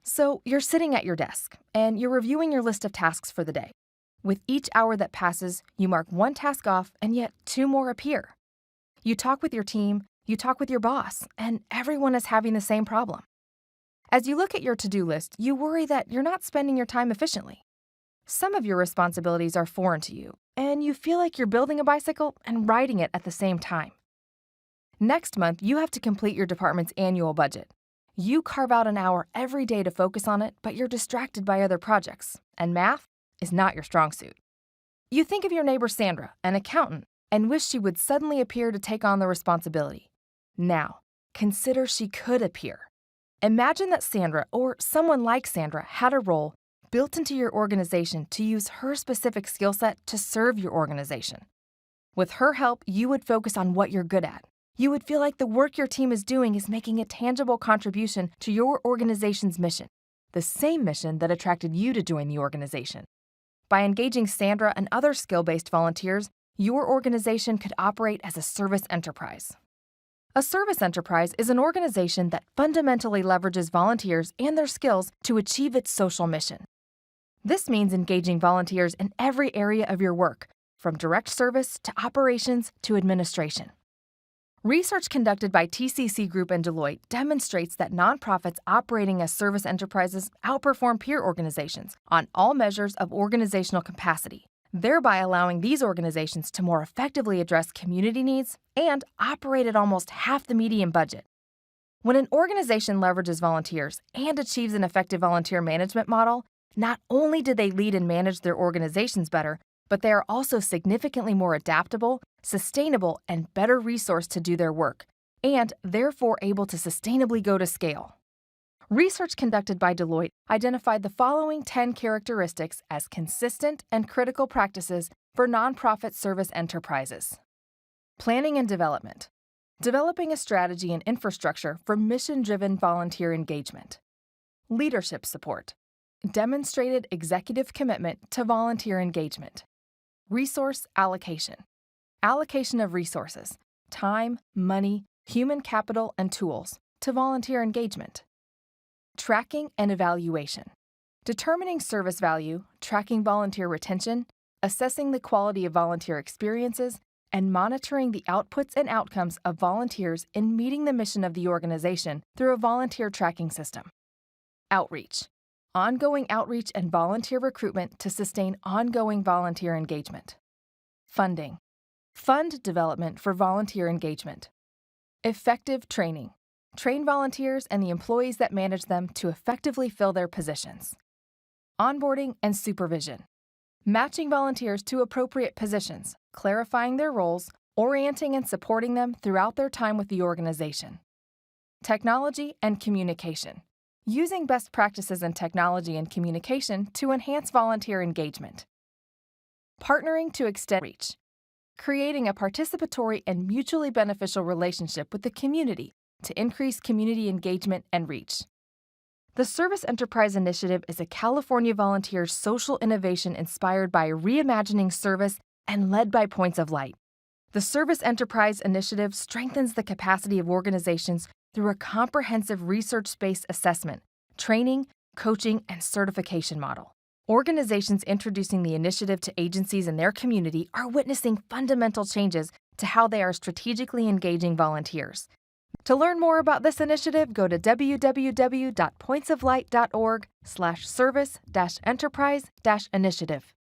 So you're sitting at your desk, and you're reviewing your list of tasks for the day. With each hour that passes, you mark one task off, and yet two more appear. You talk with your team, you talk with your boss, and everyone is having the same problem. As you look at your to-do list, you worry that you're not spending your time efficiently. Some of your responsibilities are foreign to you, and you feel like you're building a bicycle and riding it at the same time. Next month, you have to complete your department's annual budget. You carve out an hour every day to focus on it, but you're distracted by other projects, and math is not your strong suit. You think of your neighbor Sandra, an accountant, and wish she would suddenly appear to take on the responsibility. Now, consider she could appear. Imagine that Sandra, or someone like Sandra, had a role built into your organization to use her specific skill set to serve your organization. With her help, you would focus on what you're good at. You would feel like the work your team is doing is making a tangible contribution to your organization's mission, the same mission that attracted you to join the organization. By engaging Sandra and other skill-based volunteers, your organization could operate as a service enterprise. A service enterprise is an organization that fundamentally leverages volunteers and their skills to achieve its social mission. This means engaging volunteers in every area of your work, from direct service to operations to administration. Research conducted by TCC Group and Deloitte demonstrates that nonprofits operating as service enterprises outperform peer organizations on all measures of organizational capacity, thereby allowing these organizations to more effectively address community needs and operate at almost half the median budget. When an organization leverages volunteers and achieves an effective volunteer management model, not only do they lead and manage their organizations better, but they are also significantly more adaptable, sustainable, and better resourced to do their work, and therefore able to sustainably go to scale. Research conducted by Deloitte identified the following 10 characteristics as consistent and critical practices for nonprofit service enterprises. Planning and development. Developing a strategy and infrastructure for mission-driven volunteer engagement. Leadership support. Demonstrated executive commitment to volunteer engagement. Resource allocation. Allocation of resources, time, money, human capital, and tools to volunteer engagement. Tracking and evaluation. Determining service value, tracking volunteer retention, assessing the quality of volunteer experiences, and monitoring the outputs and outcomes of volunteers in meeting the mission of the organization through a volunteer tracking system. Outreach. Ongoing outreach and volunteer recruitment to sustain ongoing volunteer engagement. Funding. Fund development for volunteer engagement. Effective training. Train volunteers and the employees that manage them to effectively fill their positions. Onboarding and supervision. Matching volunteers to appropriate positions, clarifying their roles, orienting and supporting them throughout their time with the organization. Technology and communication. Using best practices in technology and communication to enhance volunteer engagement. Partnering to extend reach. Creating a participatory and mutually beneficial relationship with the community to increase community engagement and reach. The Service Enterprise Initiative is a California volunteer social innovation inspired by reimagining service and led by Points of Light. The Service Enterprise Initiative strengthens the capacity of organizations through a comprehensive research-based assessment, training, coaching, and certification model. Organizations introducing the initiative to agencies in their community are witnessing fundamental changes to how they are strategically engaging volunteers. To learn more about this initiative, go to www.pointsoflight.org/service-enterprise-initiative.